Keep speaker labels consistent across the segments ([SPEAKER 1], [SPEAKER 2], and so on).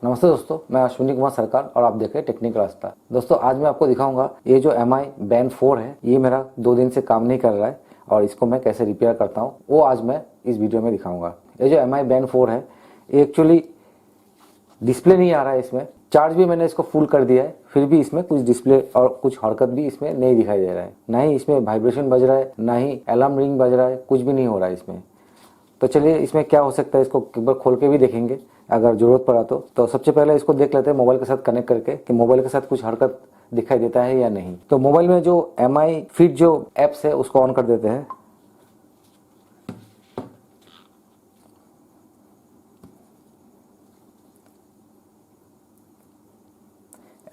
[SPEAKER 1] नमस्ते दोस्तों, मैं अश्विनी कुमार सरकार और आप देख रहे हैं टेक्निकल रास्ता। दोस्तों आज मैं आपको दिखाऊंगा ये जो MI Band 4 है, ये मेरा 2 दिन से काम नहीं कर रहा है और इसको मैं कैसे रिपेयर करता हूँ वो आज मैं इस वीडियो में दिखाऊंगा। ये जो MI Band 4 है, एक्चुअली डिस्प्ले नहीं आ रहा है इसमें। चार्ज भी मैंने इसको फुल कर दिया है, फिर भी इसमें कुछ डिस्प्ले और कुछ हरकत भी इसमें नहीं दिखाई दे रहा है। ना ही इसमें वाइब्रेशन बज रहा है, ना ही अलार्म रिंग बज रहा है, कुछ भी नहीं हो रहा है इसमें। तो चलिए इसमें क्या हो सकता है, इसको एक बार खोल के भी देखेंगे अगर ज़रूरत पड़ा तो सबसे पहले इसको देख लेते हैं मोबाइल के साथ कनेक्ट करके कि मोबाइल के साथ कुछ हरकत दिखाई देता है या नहीं। तो मोबाइल में जो MI Fit जो ऐप्स है उसको ऑन कर देते हैं।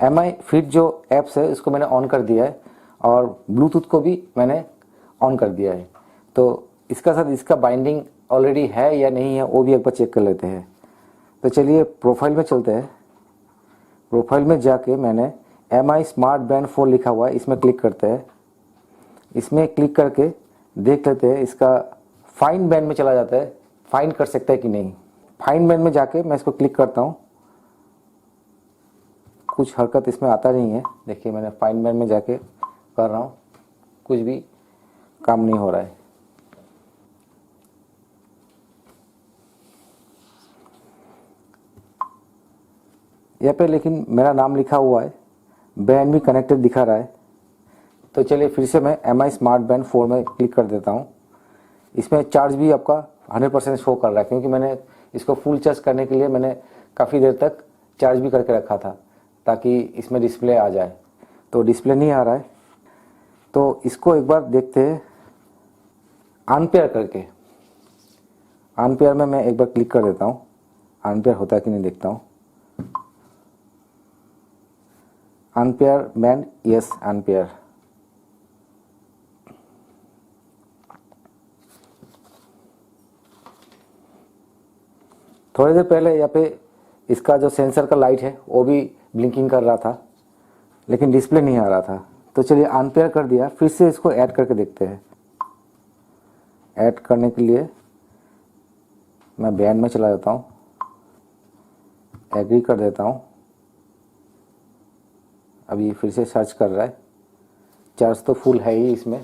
[SPEAKER 1] MI Fit जो ऐप्स है इसको मैंने ऑन कर दिया है और ब्लूटूथ को भी मैंने ऑन कर दिया है। तो इसका साथ इसका बाइंडिंग ऑलरेडी है या नहीं है वो भी एक बार चेक कर लेते हैं। तो चलिए प्रोफाइल में चलते हैं। प्रोफाइल में जाके मैंने MI Smart Band 4 लिखा हुआ है, इसमें क्लिक करते हैं। इसमें क्लिक करके देख लेते हैं इसका फाइन बैंड में चला जाता है, फाइन कर सकता है कि नहीं। फाइन बैंड में जाके मैं इसको क्लिक करता हूँ, कुछ हरकत इसमें आता नहीं है। देखिए मैंने फाइन बैंड में जाके कर रहा हूँ, कुछ भी काम नहीं हो रहा है। यहाँ पे लेकिन मेरा नाम लिखा हुआ है, बैंड भी कनेक्टेड दिखा रहा है। तो चलिए फिर से मैं MI Smart Band 4 में क्लिक कर देता हूँ। इसमें चार्ज भी आपका 100% शो कर रहा है, क्योंकि मैंने इसको फुल चार्ज करने के लिए मैंने काफ़ी देर तक चार्ज भी करके रखा था ताकि इसमें डिस्प्ले आ जाए। तो डिस्प्ले नहीं आ रहा है, तो इसको एक बार देखते हैं अनपेयर करके। अनपेयर में मैं एक बार क्लिक कर देता हूँ, अनपेयर होता है कि नहीं देखता हूँ। Unpair band, yes unpair. थोड़ी देर पहले यहाँ पे इसका जो सेंसर का लाइट है वो भी ब्लिंकिंग कर रहा था, लेकिन डिस्प्ले नहीं आ रहा था। तो चलिए अनपेयर कर दिया, फिर से इसको ऐड करके देखते हैं। ऐड करने के लिए मैं बैंड में चला जाता हूँ, एग्री कर देता हूँ। अभी फिर से सर्च कर रहा है, चार्ज तो फुल है ही इसमें।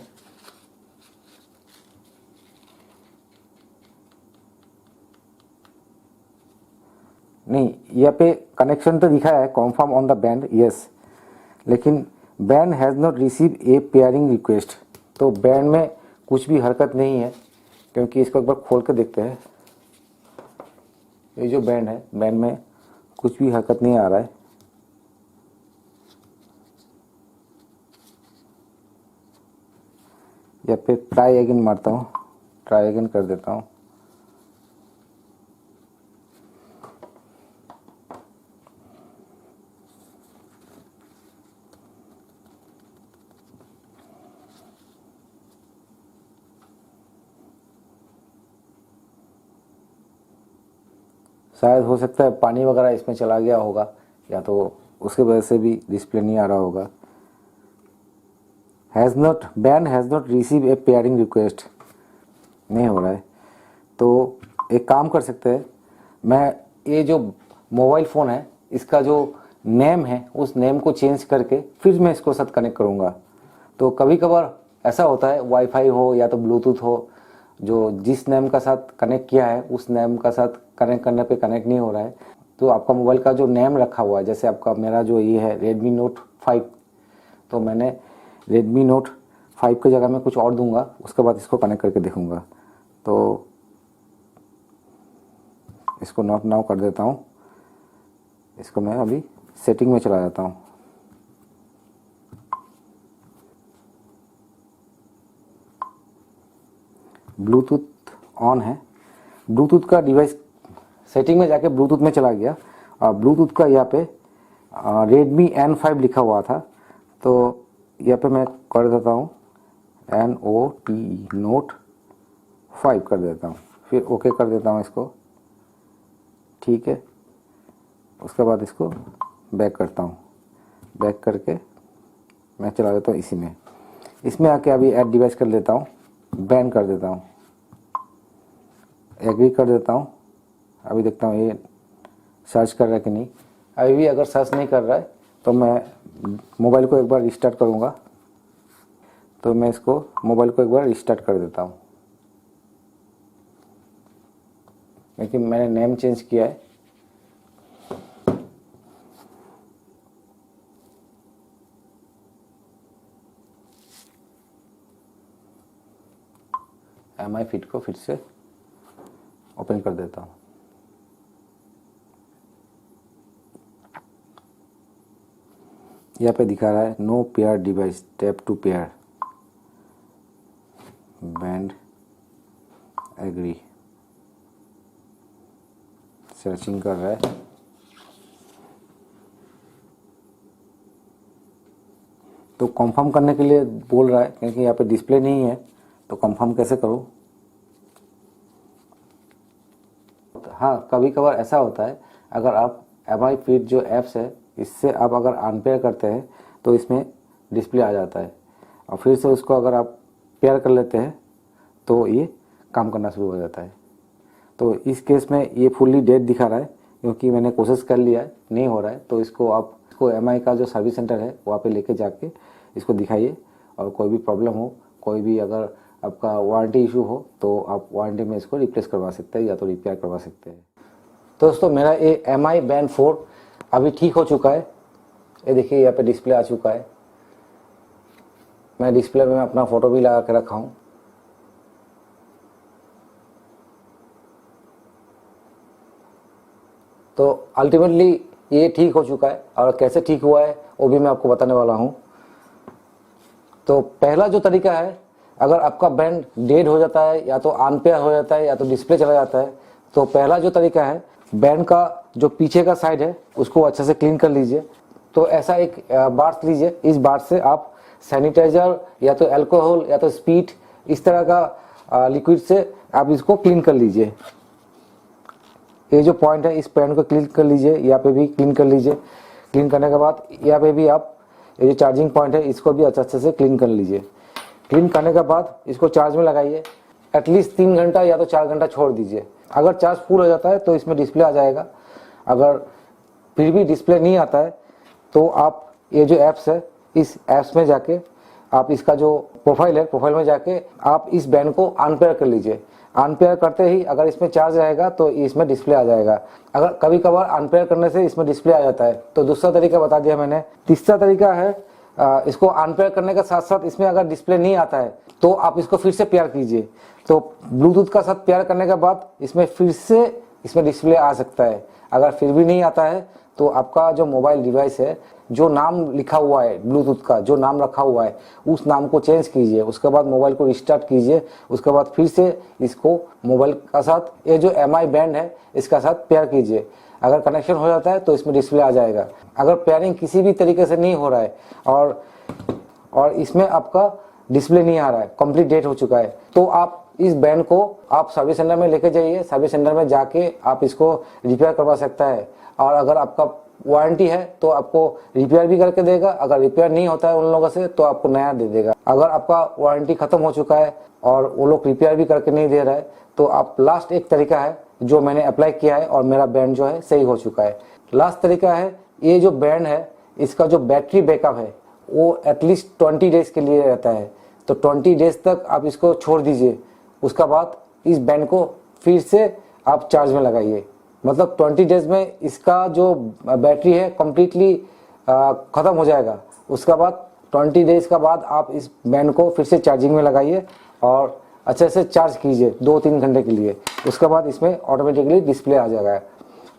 [SPEAKER 1] नहीं, यहाँ पे कनेक्शन तो दिखा है, confirm on the band, yes, लेकिन band has not receive a pairing request. तो बैंड में कुछ भी हरकत नहीं है, क्योंकि इसको एक बार खोल के देखते हैं। ये जो बैंड है, बैंड में कुछ भी हरकत नहीं आ रहा है। यहाँ पे ट्राई अगेन मारता हूँ, ट्राई अगेन कर देता हूँ। शायद हो सकता है पानी वगैरह इसमें चला गया होगा, या तो उसके वजह से भी डिस्प्ले नहीं आ रहा होगा। Band has not receive a pairing request, नहीं हो रहा है। तो एक काम कर सकते हैं, मैं ये जो मोबाइल फ़ोन है इसका जो नेम है उस नेम को चेंज करके फिर मैं इसको साथ कनेक्ट करूँगा। तो कभी कभार ऐसा होता है, वाईफाई हो या तो ब्लूटूथ हो, जो जिस नेम का साथ कनेक्ट किया है उस नेम का साथ कनेक्ट करने पे कनेक्ट नहीं हो रहा है। तो आपका मोबाइल का जो नेम रखा हुआ है, जैसे आपका मेरा जो ये है Redmi Note 5, तो मैंने Redmi Note 5 की जगह में कुछ और दूंगा, उसके बाद इसको कनेक्ट करके देखूंगा। तो इसको नॉट नाउ कर देता हूँ, इसको मैं अभी सेटिंग में चला जाता हूँ। ब्लूटूथ ऑन है, ब्लूटूथ का डिवाइस सेटिंग में जाके ब्लूटूथ में चला गया और ब्लूटूथ का यहाँ पे Redmi N5 लिखा हुआ था, तो यहाँ पे मैं कर देता हूँ Note 5 कर देता हूँ, फिर ओके कर देता हूँ इसको। ठीक है, उसके बाद इसको बैक करता हूँ, बैक करके मैं चला देता हूँ इसी में। इसमें आके अभी ऐड डिवाइस कर लेता हूँ, बैन कर देता हूँ, एग्री कर देता हूँ। अभी देखता हूँ ये सर्च कर रहा है कि नहीं। अभी भी अगर सर्च नहीं कर रहा है तो मैं मोबाइल को एक बार रिस्टार्ट करूँगा। तो मैं इसको मोबाइल को एक बार रिस्टार्ट कर देता हूँ, क्योंकि मैंने नेम चेंज किया है। MI फिट को फिर से ओपन कर देता हूँ। यहाँ पे दिखा रहा है no pair device, tap to pair, band agree, searching कर रहा है। तो कंफर्म करने के लिए बोल रहा है, क्योंकि यहाँ पे डिस्प्ले नहीं है, तो कंफर्म कैसे करूँ। हाँ, कभी कभार ऐसा होता है, अगर आप MI फिट जो ऐप्स है इससे आप अगर अनपेयर करते हैं तो इसमें डिस्प्ले आ जाता है, और फिर से उसको अगर आप पेयर कर लेते हैं तो ये काम करना शुरू हो जाता है। तो इस केस में ये फुल्ली डेड दिखा रहा है, क्योंकि मैंने कोशिश कर लिया है, नहीं हो रहा है। तो इसको MI का जो सर्विस सेंटर है वहाँ पे लेके जाके इसको दिखाइए, और कोई भी प्रॉब्लम हो, कोई भी अगर आपका वारंटी इशू हो तो आप वारंटी में इसको रिप्लेस करवा सकते हैं या तो रिपेयर करवा सकते हैं। तो दोस्तों, मेरा ये MI Band 4 अभी ठीक हो चुका है। ये देखिए, यहाँ पे डिस्प्ले आ चुका है। मैं डिस्प्ले में अपना फ़ोटो भी लगा के रखा हूँ। तो अल्टीमेटली ये ठीक हो चुका है, और कैसे ठीक हुआ है वो भी मैं आपको बताने वाला हूँ। तो पहला जो तरीका है, अगर आपका बैंड डेड हो जाता है, या तो अनपेयर हो जाता है, या तो डिस्प्ले चला जाता है, तो पहला जो तरीका है, बैंड का जो पीछे का साइड है उसको अच्छे से क्लीन कर लीजिए। तो ऐसा एक बार्स लीजिए, इस बार्स से आप सैनिटाइजर या तो अल्कोहल या तो स्पीड, इस तरह का लिक्विड से आप इसको क्लीन कर लीजिए। ये जो पॉइंट है, इस पॉइंट को क्लीन कर लीजिए, यहाँ पे भी क्लीन कर लीजिए। क्लीन करने के बाद यहाँ पे भी आप ये जो चार्जिंग पॉइंट है इसको भी अच्छे से क्लीन कर लीजिए। क्लीन करने के बाद इसको चार्ज में लगाइए। एटलीस्ट 3 घंटा या तो 4 घंटा छोड़ दीजिए। अगर चार्ज फुल हो जाता है तो इसमें डिस्प्ले आ जाएगा। अगर फिर भी डिस्प्ले नहीं आता है तो आप ये जो ऐप्स है, इस ऐप्स में जाके आप इसका जो प्रोफाइल है, प्रोफाइल में जाके आप इस बैंड को अनपेयर कर लीजिए। अनपेयर करते ही अगर इसमें चार्ज आएगा तो इसमें डिस्प्ले आ जाएगा। अगर कभी कभार अनपेयर करने से इसमें डिस्प्ले आ जाता है तो दूसरा तरीका बता दिया मैंने। तीसरा तरीका है, इसको अनपेयर करने के साथ साथ इसमें अगर डिस्प्ले नहीं आता है तो आप इसको फिर से पेयर कीजिए। तो ब्लूटूथ का साथ पेयर करने के बाद इसमें फिर से इसमें डिस्प्ले आ सकता है। अगर फिर भी नहीं आता है तो आपका जो मोबाइल डिवाइस है, जो नाम लिखा हुआ है ब्लूटूथ का, जो नाम रखा हुआ है, उस नाम को चेंज कीजिए। उसके बाद मोबाइल को रिस्टार्ट कीजिए। उसके बाद फिर से इसको मोबाइल का साथ, ये जो MI बैंड है इसका साथ पेयर कीजिए। अगर कनेक्शन हो जाता है तो इसमें डिस्प्ले आ जाएगा। अगर पेयरिंग किसी भी तरीके से नहीं हो रहा है और इसमें आपका डिस्प्ले नहीं आ रहा है, कंप्लीट डेट हो चुका है, तो आप इस बैंड को आप सर्विस सेंटर में लेके जाइए। सर्विस सेंटर में जाके आप इसको रिपेयर करवा सकता है। और अगर आपका वारंटी है तो आपको रिपेयर भी करके देगा। अगर रिपेयर नहीं होता है उन लोगों से तो आपको नया दे देगा। अगर आपका वारंटी खत्म हो चुका है और वो लोग रिपेयर भी करके नहीं दे रहा है तो आप लास्ट एक तरीका है जो मैंने अप्लाई किया है और मेरा बैंड जो है सही हो चुका है। लास्ट तरीका है, ये जो बैंड है इसका जो बैटरी बैकअप है वो एटलीस्ट 20 डेज के लिए रहता है। तो 20 डेज तक आप इसको छोड़ दीजिए। उसका बाद इस बैंड को फिर से आप चार्ज में लगाइए। मतलब 20 डेज में इसका जो बैटरी है कम्प्लीटली ख़त्म हो जाएगा। उसका बाद 20 डेज का बाद आप इस बैंड को फिर से चार्जिंग में लगाइए और अच्छे से चार्ज कीजिए 2-3 घंटे के लिए। उसके बाद इसमें ऑटोमेटिकली डिस्प्ले आ जाएगा।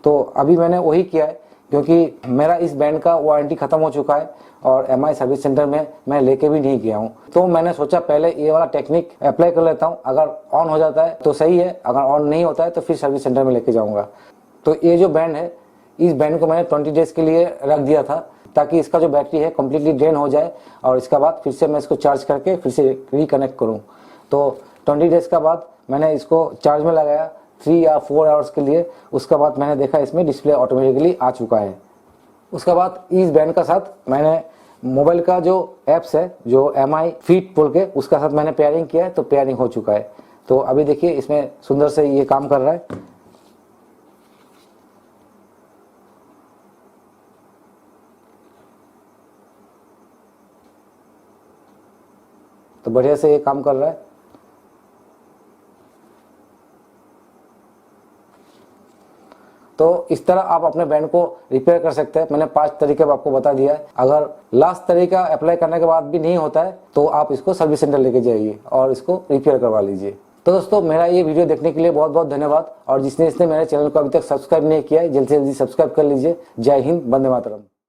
[SPEAKER 1] तो अभी मैंने वही किया है, क्योंकि मेरा इस बैंड का वारंटी ख़त्म हो चुका है और MI सर्विस सेंटर में मैं लेके भी नहीं गया हूँ। तो मैंने सोचा पहले ये वाला टेक्निक अप्लाई कर लेता हूँ। अगर ऑन हो जाता है तो सही है, अगर ऑन नहीं होता है तो फिर सर्विस सेंटर में लेके जाऊँगा। तो ये जो बैंड है, इस बैंड को मैंने 20 डेज के लिए रख दिया था ताकि इसका जो बैटरी है कम्प्लीटली ड्रेन हो जाए और इसका बाद फिर से मैं इसको चार्ज करके फिर से रिकनेक्ट करूँ। तो 20 डेज का बाद मैंने इसको चार्ज में लगाया 3 या 4 आवर्स के लिए। उसके बाद मैंने देखा इसमें डिस्प्ले ऑटोमेटिकली आ चुका है। उसके बाद इस बैंड का साथ मैंने मोबाइल का जो ऐप्स है, जो MI फिट बोल के, उसका साथ मैंने पेयरिंग किया है। तो पेयरिंग हो चुका है। तो अभी देखिए इसमें सुंदर से ये काम कर रहा है। तो बढ़िया से ये काम कर रहा है। तो इस तरह आप अपने बैंड को रिपेयर कर सकते हैं। मैंने 5 तरीके आपको बता दिया है। अगर लास्ट तरीका अप्लाई करने के बाद भी नहीं होता है तो आप इसको सर्विस सेंटर लेके जाइए और इसको रिपेयर करवा लीजिए। तो दोस्तों, मेरा ये वीडियो देखने के लिए बहुत बहुत धन्यवाद। और जिसने मेरे चैनल को अभी तक सब्सक्राइब नहीं किया है, जल्दी से जल्दी सब्सक्राइब कर लीजिए। जय हिंद, वंदे मातरम।